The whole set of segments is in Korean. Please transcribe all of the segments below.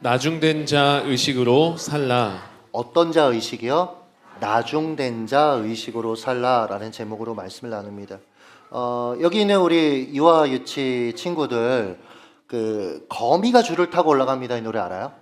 나중된 자 의식으로 살라. 어떤 자 의식이요? 나중된 자 의식으로 살라라는 제목으로 말씀을 나눕니다. 여기 있는 우리 유아 유치 친구들 거미가 줄을 타고 올라갑니다. 이 노래 알아요?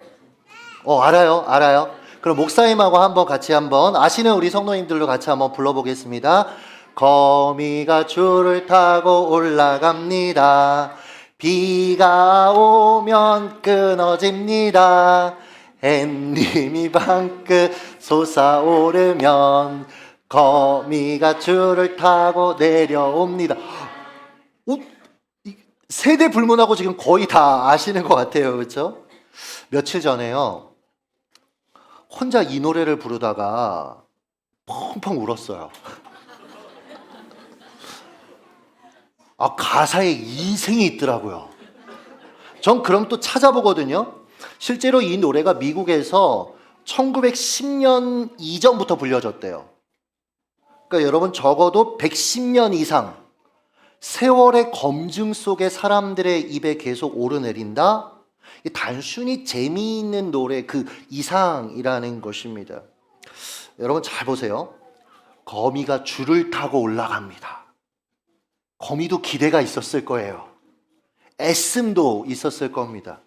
알아요. 그럼 목사님하고 한번 아시는 우리 성도님들로 같이 한번 불러보겠습니다. 거미가 줄을 타고 올라갑니다. 비가 오면 끊어집니다. 햇님이 방긋 솟아오르면 거미가 줄을 타고 내려옵니다. 세대 불문하고 지금 거의 다 아시는 것 같아요. 그렇죠? 며칠 전에요, 혼자 이 노래를 부르다가 펑펑 울었어요. 가사에 인생이 있더라고요. 전 그럼 또 찾아보거든요. 실제로 이 노래가 미국에서 1910년 이전부터 불려졌대요. 그러니까 여러분, 적어도 110년 이상 세월의 검증 속에 사람들의 입에 계속 오르내린다? 단순히 재미있는 노래 그 이상이라는 것입니다. 여러분 잘 보세요. 거미가 줄을 타고 올라갑니다. 거미도 기대가 있었을 거예요. 애씀도 있었을 겁니다.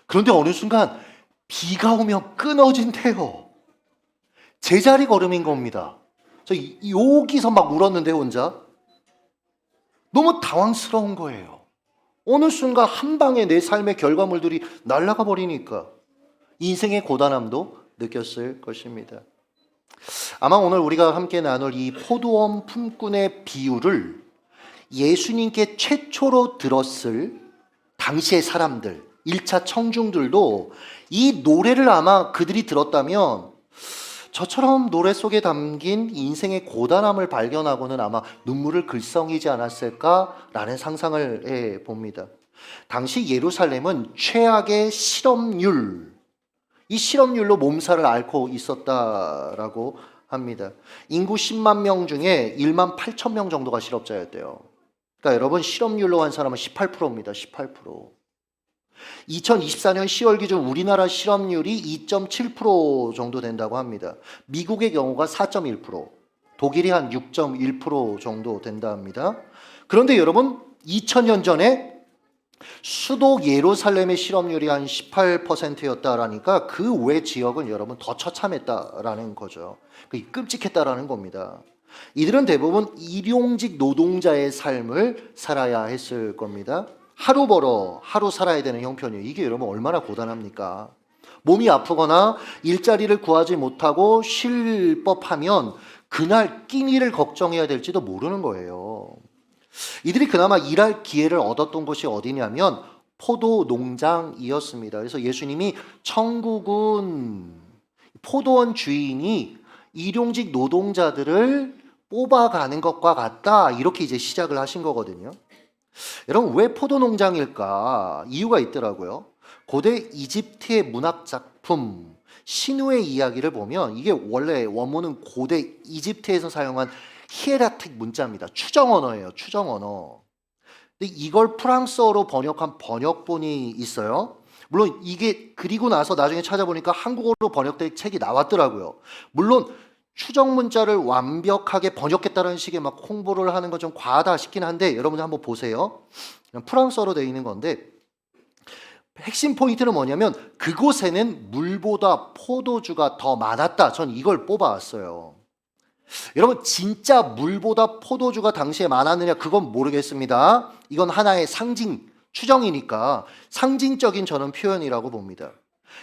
그런데 어느 순간 비가 오면 끊어진대요. 제자리 걸음인 겁니다. 저 여기서 막 울었는데 혼자 너무 당황스러운 거예요. 어느 순간 한 방에 내 삶의 결과물들이 날아가 버리니까 인생의 고단함도 느꼈을 것입니다. 아마 오늘 우리가 함께 나눌 이 포도원 품꾼의 비유를 예수님께 최초로 들었을 당시의 사람들, 1차 청중들도 이 노래를 아마 그들이 들었다면 저처럼 노래 속에 담긴 인생의 고단함을 발견하고는 아마 눈물을 글썽이지 않았을까라는 상상을 해봅니다. 당시 예루살렘은 최악의 실업률, 이 실업률로 몸살을 앓고 있었다라고 합니다. 인구 10만 명 중에 1만 8천 명 정도가 실업자였대요. 그러니까 여러분, 실업률로 한 사람은 18%입니다. 18%. 2024년 10월 기준 우리나라 실업률이 2.7% 정도 된다고 합니다. 미국의 경우가 4.1%, 독일이 한 6.1% 정도 된다 합니다. 그런데 여러분, 2000년 전에 수도 예루살렘의 실업률이 한 18%였다라니까 그 외 지역은 여러분 더 처참했다라는 거죠. 끔찍했다라는 겁니다. 이들은 대부분 일용직 노동자의 삶을 살아야 했을 겁니다. 하루 벌어 하루 살아야 되는 형편이에요. 이게 여러분 얼마나 고단합니까? 몸이 아프거나 일자리를 구하지 못하고 쉴 법하면 그날 끼니를 걱정해야 될지도 모르는 거예요. 이들이 그나마 일할 기회를 얻었던 곳이 어디냐면 포도 농장이었습니다. 그래서 예수님이 천국은 포도원 주인이 일용직 노동자들을 뽑아가는 것과 같다, 이렇게 이제 시작을 하신 거거든요. 여러분, 왜 포도 농장일까? 이유가 있더라고요. 고대 이집트의 문학 작품 신우의 이야기를 보면 이게 원래 원문은 고대 이집트에서 사용한 히에라틱 문자입니다. 추정 언어예요. 추정 언어. 근데 이걸 프랑스어로 번역한 번역본이 있어요. 물론 이게 그리고 나서 나중에 찾아보니까 한국어로 번역된 책이 나왔더라고요. 물론 추정 문자를 완벽하게 번역했다는 식의 막 홍보를 하는 건 좀 과하다 싶긴 한데 여러분들 한번 보세요. 프랑스어로 되어 있는 건데 핵심 포인트는 뭐냐면 그곳에는 물보다 포도주가 더 많았다. 전 이걸 뽑아왔어요. 여러분, 진짜 물보다 포도주가 당시에 많았느냐 그건 모르겠습니다. 이건 하나의 상징, 추정이니까 상징적인 저는 표현이라고 봅니다.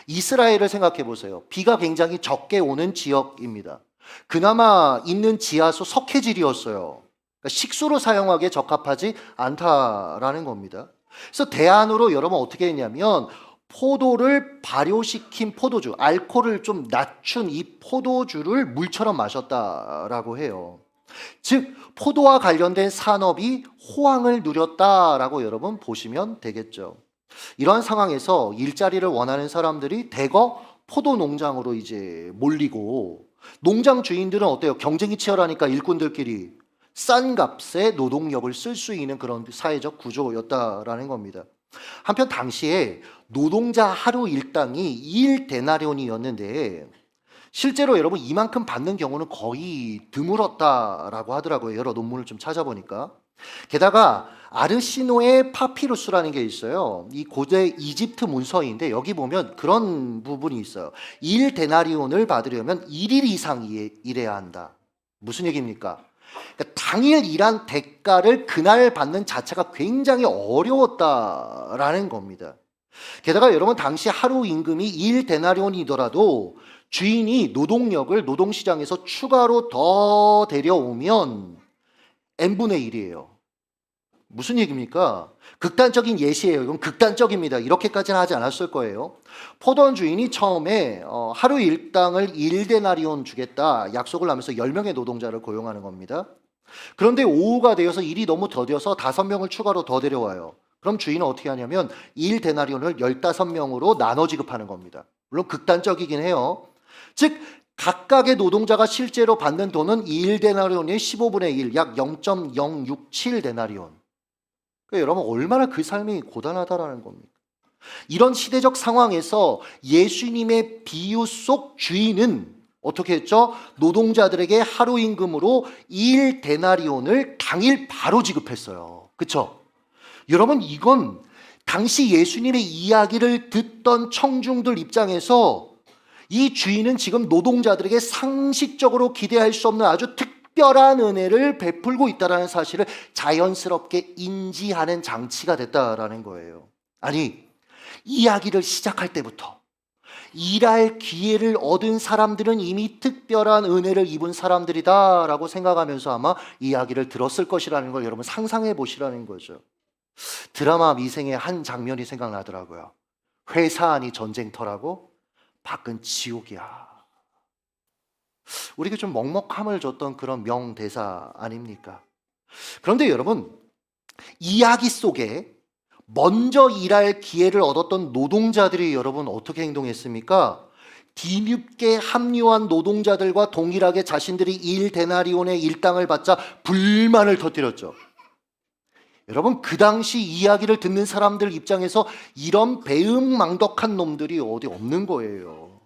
이스라엘을 생각해 보세요. 비가 굉장히 적게 오는 지역입니다. 그나마 있는 지하수 석회질이었어요. 그러니까 식수로 사용하기에 적합하지 않다라는 겁니다. 그래서 대안으로 여러분 어떻게 했냐면 포도를 발효시킨 포도주, 알코올을 좀 낮춘 이 포도주를 물처럼 마셨다라고 해요. 즉 포도와 관련된 산업이 호황을 누렸다라고 여러분 보시면 되겠죠. 이러한 상황에서 일자리를 원하는 사람들이 대거 포도 농장으로 이제 몰리고, 농장 주인들은 어때요? 경쟁이 치열하니까 일꾼들끼리 싼 값에 노동력을 쓸 수 있는 그런 사회적 구조였다라는 겁니다. 한편 당시에 노동자 하루 일당이 1데나리온이었는데 실제로 여러분 이만큼 받는 경우는 거의 드물었다라고 하더라고요. 여러 논문을 좀 찾아보니까. 게다가 아르시노의 파피루스라는 게 있어요. 이 고대 이집트 문서인데 여기 보면 그런 부분이 있어요. 1데나리온을 받으려면 1일 이상 일해야 한다. 무슨 얘기입니까? 그러니까 당일 일한 대가를 그날 받는 자체가 굉장히 어려웠다라는 겁니다. 게다가 여러분 당시 하루 임금이 1데나리온이더라도 주인이 노동력을 노동시장에서 추가로 더 데려오면 n분의 1이에요. 무슨 얘기입니까? 극단적인 예시예요. 이건 극단적입니다. 이렇게까지는 하지 않았을 거예요. 포도원 주인이 처음에 하루 일당을 1데나리온 주겠다 약속을 하면서 10명의 노동자를 고용하는 겁니다. 그런데 오후가 되어서 일이 너무 더뎌서 5명을 추가로 더 데려와요. 그럼 주인은 어떻게 하냐면 1데나리온을 15명으로 나눠 지급하는 겁니다. 물론 극단적이긴 해요. 즉 각각의 노동자가 실제로 받는 돈은 1데나리온의 15분의 1, 약 0.067데나리온. 그러니까 여러분 얼마나 그 삶이 고단하다라는 겁니까? 이런 시대적 상황에서 예수님의 비유 속 주인은 어떻게 했죠? 노동자들에게 하루 임금으로 1데나리온을 당일 바로 지급했어요. 그렇죠? 여러분 이건 당시 예수님의 이야기를 듣던 청중들 입장에서 이 주인은 지금 노동자들에게 상식적으로 기대할 수 없는 아주 특별한 은혜를 베풀고 있다는 사실을 자연스럽게 인지하는 장치가 됐다라는 거예요. 아니, 이야기를 시작할 때부터 일할 기회를 얻은 사람들은 이미 특별한 은혜를 입은 사람들이다라고 생각하면서 아마 이야기를 들었을 것이라는 걸 여러분 상상해 보시라는 거죠. 드라마 미생의 한 장면이 생각나더라고요. 회사 안이 전쟁터라고 밖은 지옥이야. 우리에게 좀 먹먹함을 줬던 그런 명대사 아닙니까? 그런데 여러분, 이야기 속에 먼저 일할 기회를 얻었던 노동자들이 여러분 어떻게 행동했습니까? 뒤늦게 합류한 노동자들과 동일하게 자신들이 1데나리온의 일당을 받자 불만을 터뜨렸죠. 여러분 그 당시 이야기를 듣는 사람들 입장에서 이런 배은망덕한 놈들이 어디 없는 거예요.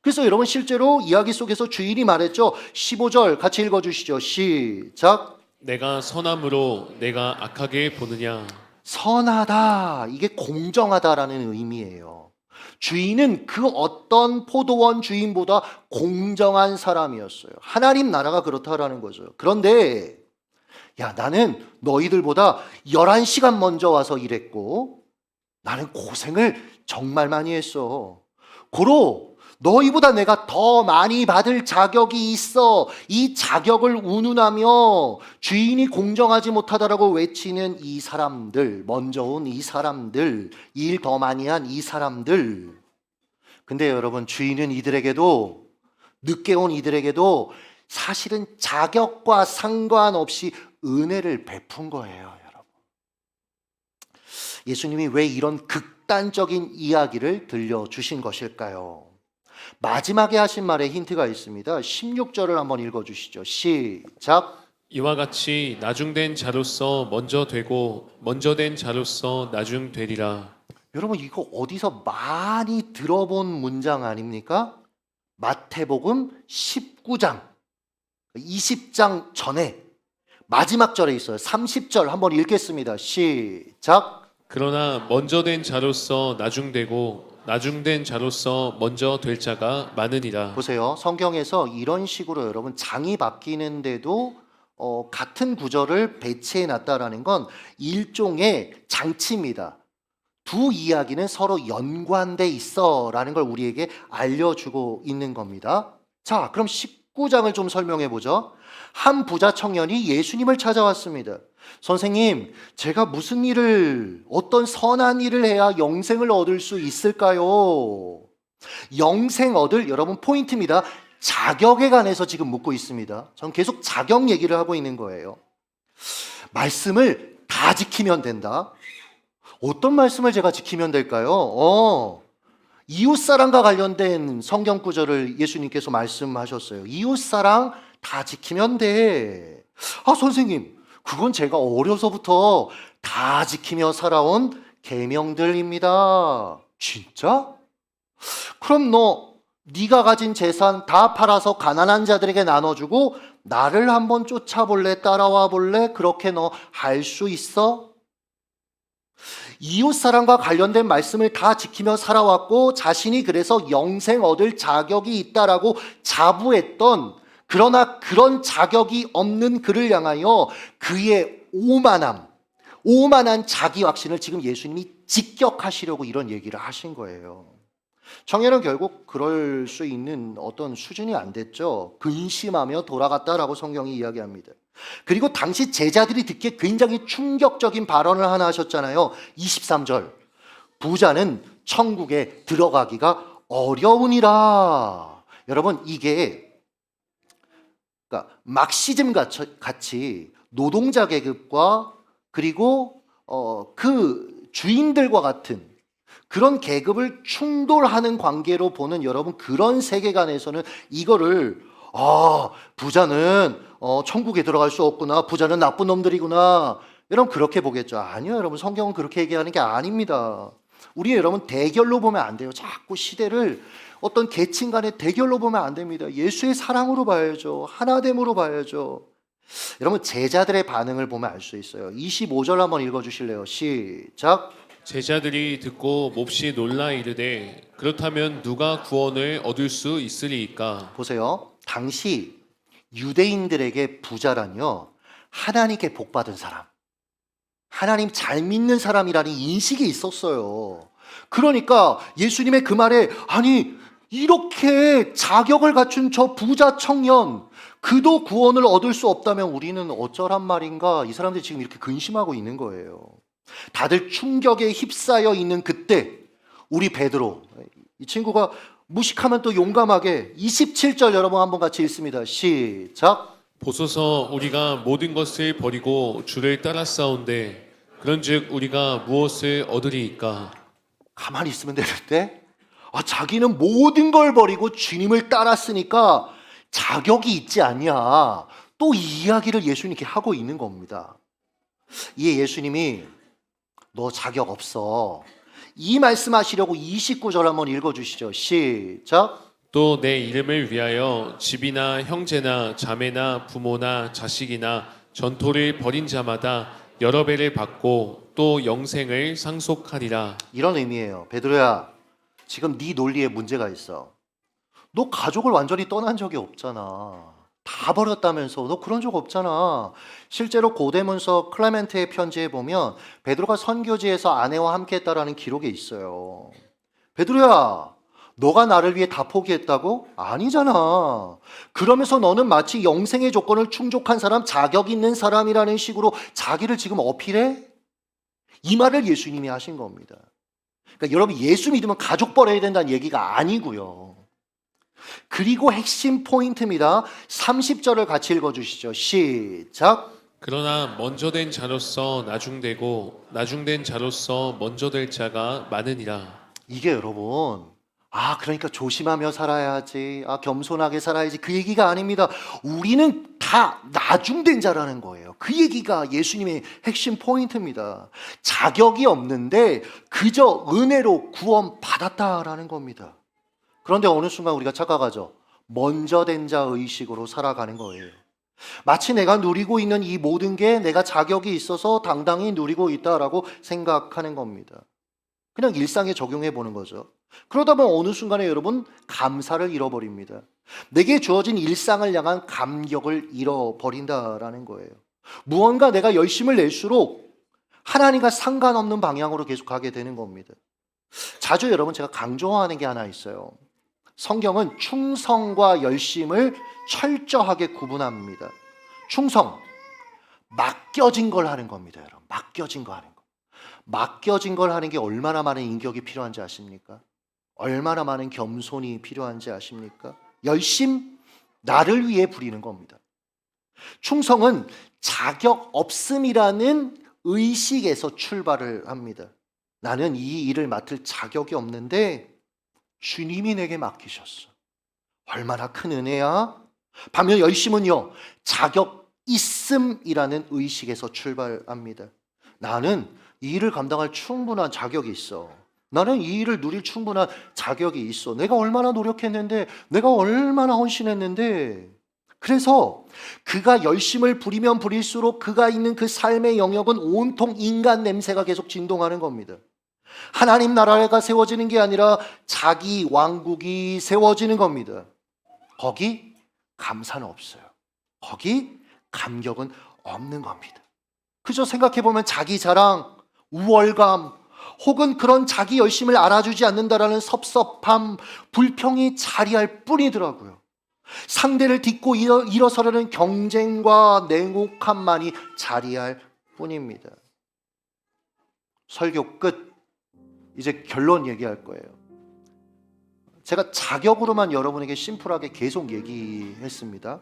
그래서 여러분 실제로 이야기 속에서 주인이 말했죠. 15절 같이 읽어주시죠. 시작. 내가 선함으로 내가 악하게 보느냐. 선하다, 이게 공정하다라는 의미예요. 주인은 그 어떤 포도원 주인보다 공정한 사람이었어요. 하나님 나라가 그렇다라는 거죠. 그런데 야, 나는 너희들보다 11시간 먼저 와서 일했고 나는 고생을 정말 많이 했어. 고로 너희보다 내가 더 많이 받을 자격이 있어. 이 자격을 운운하며 주인이 공정하지 못하다라고 외치는 이 사람들, 먼저 온 이 사람들, 일 더 많이 한 이 사람들. 근데 여러분 주인은 이들에게도, 늦게 온 이들에게도 사실은 자격과 상관없이 은혜를 베푼 거예요, 여러분. 예수님이 왜 이런 극단적인 이야기를 들려주신 것일까요? 마지막에 하신 말에 힌트가 있습니다. 16절을 한번 읽어주시죠. 시작. 이와 같이 나중된 자로서 먼저 되고 먼저 된 자로서 나중되리라. 여러분 이거 어디서 많이 들어본 문장 아닙니까? 마태복음 19장 20장 전에 마지막 절에 있어요. 30절 한번 읽겠습니다. 시작. 그러나 먼저 된 자로서 나중되고 나중된 자로서 먼저 될 자가 많으니라. 보세요. 성경에서 이런 식으로 여러분 장이 바뀌는데도 같은 구절을 배치해 놨다라는 건 일종의 장치입니다. 두 이야기는 서로 연관돼 있어라는 걸 우리에게 알려주고 있는 겁니다. 자, 그럼 19장을 좀 설명해 보죠. 한 부자 청년이 예수님을 찾아왔습니다. 선생님, 제가 무슨 일을, 어떤 선한 일을 해야 영생을 얻을 수 있을까요? 영생 얻을, 여러분 포인트입니다. 자격에 관해서 지금 묻고 있습니다. 전 계속 자격 얘기를 하고 있는 거예요. 말씀을 다 지키면 된다. 어떤 말씀을 제가 지키면 될까요? 이웃사랑과 관련된 성경 구절을 예수님께서 말씀하셨어요. 이웃사랑 다 지키면 돼. 아, 선생님, 그건 제가 어려서부터 다 지키며 살아온 계명들입니다. 진짜? 그럼 네가 가진 재산 다 팔아서 가난한 자들에게 나눠주고 나를 한번 쫓아볼래? 따라와 볼래? 그렇게 너 할 수 있어? 이웃사랑과 관련된 말씀을 다 지키며 살아왔고 자신이 그래서 영생 얻을 자격이 있다라고 자부했던, 그러나 그런 자격이 없는 그를 향하여 그의 오만한 자기 확신을 지금 예수님이 직격하시려고 이런 얘기를 하신 거예요. 청년은 결국 그럴 수 있는 어떤 수준이 안 됐죠. 근심하며 돌아갔다라고 성경이 이야기합니다. 그리고 당시 제자들이 듣기에 굉장히 충격적인 발언을 하나 하셨잖아요. 23절. 부자는 천국에 들어가기가 어려우니라. 여러분, 이게 그러니까 막시즘 같이 노동자 계급과 그리고 그 주인들과 같은 그런 계급을 충돌하는 관계로 보는 여러분, 그런 세계관에서는 이거를 부자는 천국에 들어갈 수 없구나, 부자는 나쁜 놈들이구나, 여러분 그렇게 보겠죠. 아니요, 여러분, 성경은 그렇게 얘기하는 게 아닙니다. 우리 여러분 대결로 보면 안 돼요. 자꾸 시대를 어떤 계층 간의 대결로 보면 안 됩니다. 예수의 사랑으로 봐야죠. 하나됨으로 봐야죠. 여러분, 제자들의 반응을 보면 알 수 있어요. 25절 한번 읽어주실래요? 시작. 제자들이 듣고 몹시 놀라 이르되 그렇다면 누가 구원을 얻을 수 있으리이까. 보세요. 당시 유대인들에게 부자란요, 하나님께 복받은 사람, 하나님 잘 믿는 사람이라는 인식이 있었어요. 그러니까 예수님의 그 말에, 아니 이렇게 자격을 갖춘 저 부자 청년, 그도 구원을 얻을 수 없다면 우리는 어쩌란 말인가, 이 사람들이 지금 이렇게 근심하고 있는 거예요. 다들 충격에 휩싸여 있는 그때 우리 베드로, 이 친구가 무식하면 또 용감하게 27절 여러분 한번 같이 읽습니다. 시작. 보소서 우리가 모든 것을 버리고 주를 따랐사온데 그런즉 우리가 무엇을 얻으리이까. 가만히 있으면 되는데 자기는 모든 걸 버리고 주님을 따랐으니까 자격이 있지 않냐, 또 이 이야기를 예수님께 하고 있는 겁니다. 이에 예수님이 너 자격 없어, 이 말씀하시려고 29절 한번 읽어주시죠. 시작. 또 내 이름을 위하여 집이나 형제나 자매나 부모나 자식이나 전토를 벌인 자마다 여러 배를 받고 또 영생을 상속하리라. 이런 의미예요. 베드로야, 지금 네 논리에 문제가 있어. 너 가족을 완전히 떠난 적이 없잖아. 다 버렸다면서. 너 그런 적 없잖아. 실제로 고대문서 클레멘트의 편지에 보면 베드로가 선교지에서 아내와 함께 했다라는 기록이 있어요. 베드로야, 너가 나를 위해 다 포기했다고? 아니잖아. 그러면서 너는 마치 영생의 조건을 충족한 사람, 자격 있는 사람이라는 식으로 자기를 지금 어필해? 이 말을 예수님이 하신 겁니다. 그러니까 여러분, 예수 믿으면 가족 버려야 된다는 얘기가 아니고요. 그리고 핵심 포인트입니다. 30절을 같이 읽어주시죠. 시작. 그러나 먼저 된 자로서 나중되고 나중된 자로서 먼저 될 자가 많으니라. 이게 여러분, 그러니까 조심하며 살아야지, 겸손하게 살아야지, 그 얘기가 아닙니다. 우리는 다 나중된 자라는 거예요. 그 얘기가 예수님의 핵심 포인트입니다. 자격이 없는데 그저 은혜로 구원 받았다라는 겁니다. 그런데 어느 순간 우리가 착각하죠. 먼저 된 자 의식으로 살아가는 거예요. 마치 내가 누리고 있는 이 모든 게 내가 자격이 있어서 당당히 누리고 있다라고 생각하는 겁니다. 그냥 일상에 적용해 보는 거죠. 그러다 보면 어느 순간에 여러분, 감사를 잃어버립니다. 내게 주어진 일상을 향한 감격을 잃어버린다라는 거예요. 무언가 내가 열심을 낼수록 하나님과 상관없는 방향으로 계속 가게 되는 겁니다. 자주 여러분, 제가 강조하는 게 하나 있어요. 성경은 충성과 열심을 철저하게 구분합니다. 충성, 맡겨진 걸 하는 겁니다, 여러분. 맡겨진 거 하는 거. 맡겨진 걸 하는 게 얼마나 많은 인격이 필요한지 아십니까? 얼마나 많은 겸손이 필요한지 아십니까? 열심, 나를 위해 부리는 겁니다. 충성은 자격 없음이라는 의식에서 출발을 합니다. 나는 이 일을 맡을 자격이 없는데 주님이 내게 맡기셨어. 얼마나 큰 은혜야? 반면 열심은요, 자격 있음이라는 의식에서 출발합니다. 나는 이 일을 감당할 충분한 자격이 있어. 나는 이 일을 누릴 충분한 자격이 있어. 내가 얼마나 노력했는데, 내가 얼마나 헌신했는데. 그래서 그가 열심을 부리면 부릴수록 그가 있는 그 삶의 영역은 온통 인간 냄새가 계속 진동하는 겁니다. 하나님 나라가 세워지는 게 아니라 자기 왕국이 세워지는 겁니다. 거기 감사는 없어요. 거기 감격은 없는 겁니다. 그저 생각해보면 자기 자랑, 우월감, 혹은 그런 자기 열심을 알아주지 않는다라는 섭섭함, 불평이 자리할 뿐이더라고요. 상대를 딛고 일어서려는 경쟁과 냉혹함만이 자리할 뿐입니다. 설교 끝. 이제 결론 얘기할 거예요. 제가 자격으로만 여러분에게 심플하게 계속 얘기했습니다.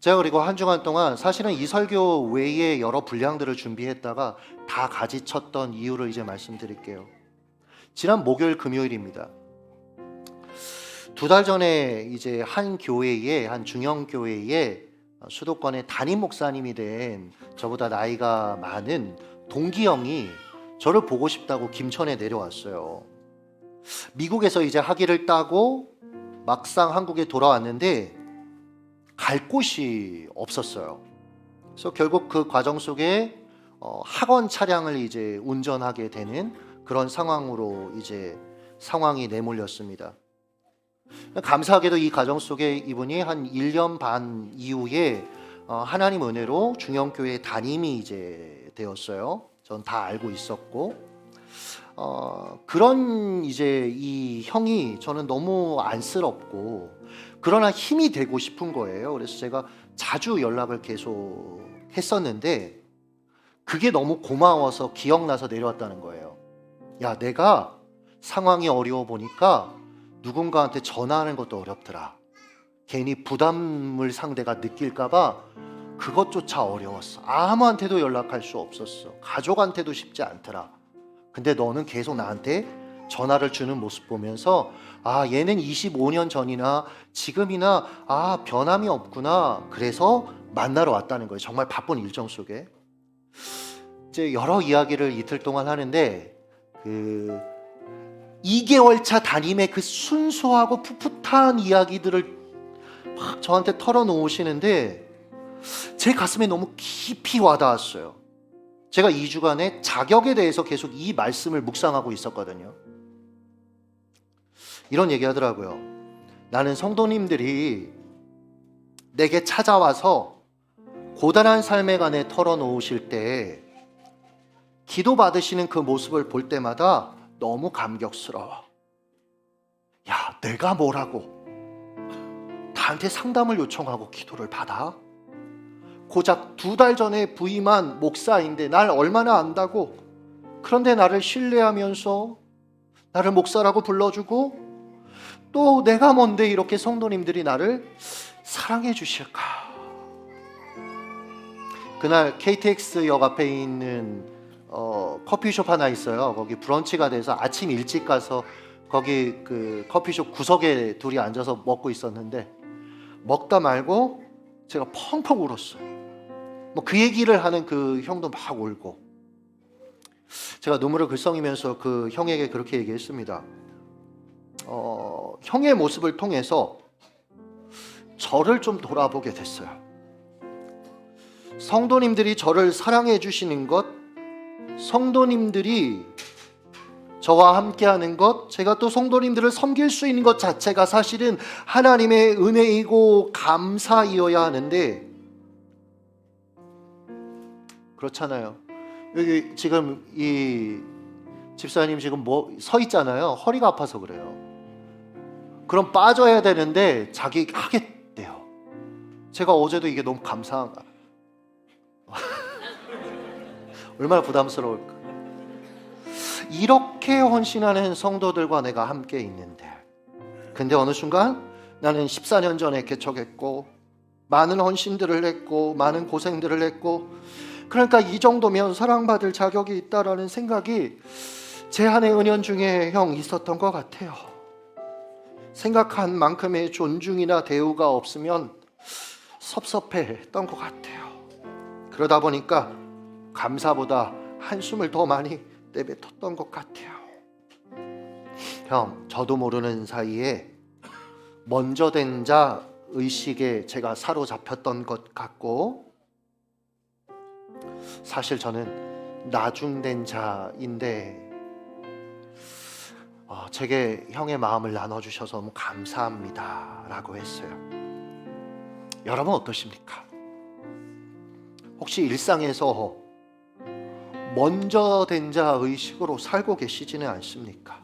제가 그리고 한 주간 동안 사실은 이 설교 외에 여러 분량들을 준비했다가 다 가지쳤던 이유를 이제 말씀드릴게요. 지난 목요일 금요일입니다. 2달 전에 이제 한 교회에, 한 중형 교회에 수도권의 담임 목사님이 된 저보다 나이가 많은 동기 형이 저를 보고 싶다고 김천에 내려왔어요. 미국에서 이제 학위를 따고 막상 한국에 돌아왔는데 갈 곳이 없었어요. 그래서 결국 그 과정 속에 학원 차량을 이제 운전하게 되는 그런 상황으로 이제 상황이 내몰렸습니다. 감사하게도 이 과정 속에 이분이 한 1년 반 이후에 하나님 은혜로 중형교회 담임이 이제 되었어요. 전 다 알고 있었고, 그런 이제 이 형이 저는 너무 안쓰럽고, 그러나 힘이 되고 싶은 거예요. 그래서 제가 자주 연락을 계속 했었는데, 그게 너무 고마워서 기억나서 내려왔다는 거예요. 야, 내가 상황이 어려워 보니까 누군가한테 전화하는 것도 어렵더라. 괜히 부담을 상대가 느낄까봐 그것조차 어려웠어. 아무한테도 연락할 수 없었어. 가족한테도 쉽지 않더라. 근데 너는 계속 나한테 전화를 주는 모습 보면서 아, 얘는 25년 전이나 지금이나 변함이 없구나. 그래서 만나러 왔다는 거예요. 정말 바쁜 일정 속에. 이제 여러 이야기를 이틀 동안 하는데 2개월 차 담임의 그 순수하고 풋풋한 이야기들을 막 저한테 털어놓으시는데 제 가슴에 너무 깊이 와닿았어요. 제가 2주간의 자격에 대해서 계속 이 말씀을 묵상하고 있었거든요. 이런 얘기 하더라고요. 나는 성도님들이 내게 찾아와서 고단한 삶에 관해 털어놓으실 때 기도 받으시는 그 모습을 볼 때마다 너무 감격스러워. 야, 내가 뭐라고 나한테 상담을 요청하고 기도를 받아? 고작 2달 전에 부임한 목사인데 날 얼마나 안다고. 그런데 나를 신뢰하면서 나를 목사라고 불러주고 또 내가 뭔데 이렇게 성도님들이 나를 사랑해 주실까. 그날 KTX역 앞에 있는 커피숍 하나 있어요. 거기 브런치가 돼서 아침 일찍 가서 거기 그 커피숍 구석에 둘이 앉아서 먹고 있었는데 먹다 말고 제가 펑펑 울었어요. 뭐 그 얘기를 하는 그 형도 막 울고, 제가 눈물을 글썽이면서 그 형에게 그렇게 얘기했습니다. 형의 모습을 통해서 저를 좀 돌아보게 됐어요. 성도님들이 저를 사랑해 주시는 것, 성도님들이 저와 함께하는 것, 제가 또 성도님들을 섬길 수 있는 것 자체가 사실은 하나님의 은혜이고 감사이어야 하는데 그렇잖아요. 여기 지금 이 집사님 지금 뭐 서 있잖아요. 허리가 아파서 그래요. 그럼 빠져야 되는데 자기 하겠대요. 제가 어제도 이게 너무 감사한가. 얼마나 부담스러울까. 이렇게 헌신하는 성도들과 내가 함께 있는데, 근데 어느 순간 나는 14년 전에 개척했고 많은 헌신들을 했고 많은 고생들을 했고, 그러니까 이 정도면 사랑받을 자격이 있다라는 생각이 제 안의 은연 중에 형 있었던 것 같아요. 생각한 만큼의 존중이나 대우가 없으면 섭섭했던 것 같아요. 그러다 보니까 감사보다 한숨을 더 많이 내뱉었던 것 같아요. 형, 저도 모르는 사이에 먼저 된 자 의식에 제가 사로잡혔던 것 같고, 사실 저는 나중된 자인데 제게 형의 마음을 나눠주셔서 너무 감사합니다 라고 했어요. 여러분 어떠십니까? 혹시 일상에서 먼저 된 자 의식으로 살고 계시지는 않습니까?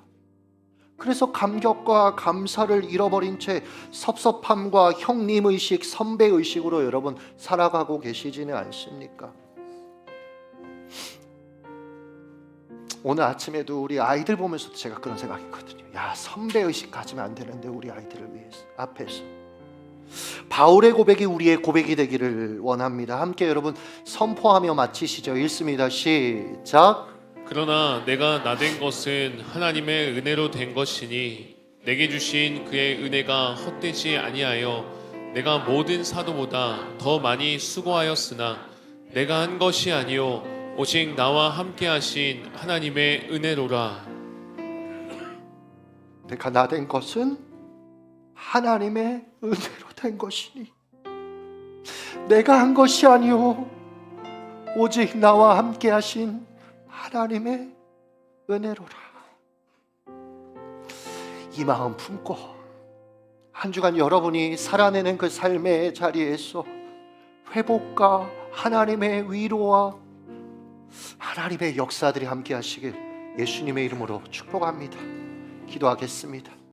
그래서 감격과 감사를 잃어버린 채 섭섭함과 형님 의식, 선배 의식으로 여러분 살아가고 계시지는 않습니까? 오늘 아침에도 우리 아이들 보면서도 제가 그런 생각했거든요. 야, 선배 의식 가지면 안 되는데 우리 아이들을 위해서 앞에서. 바울의 고백이 우리의 고백이 되기를 원합니다. 함께 여러분 선포하며 마치시죠. 읽습니다. 시작. 그러나 내가 나된 것은 하나님의 은혜로 된 것이니 내게 주신 그의 은혜가 헛되지 아니하여 내가 모든 사도보다 더 많이 수고하였으나 내가 한 것이 아니요 오직 나와 함께 하신 하나님의 은혜로라. 내가 나된 것은 하나님의 은혜로 된 것이니 내가 한 것이 아니요 오직 나와 함께 하신 하나님의 은혜로라. 이 마음 품고 한 주간 여러분이 살아내는 그 삶의 자리에서 회복과 하나님의 위로와 하나님의 역사들이 함께 하시길 예수님의 이름으로 축복합니다. 기도하겠습니다.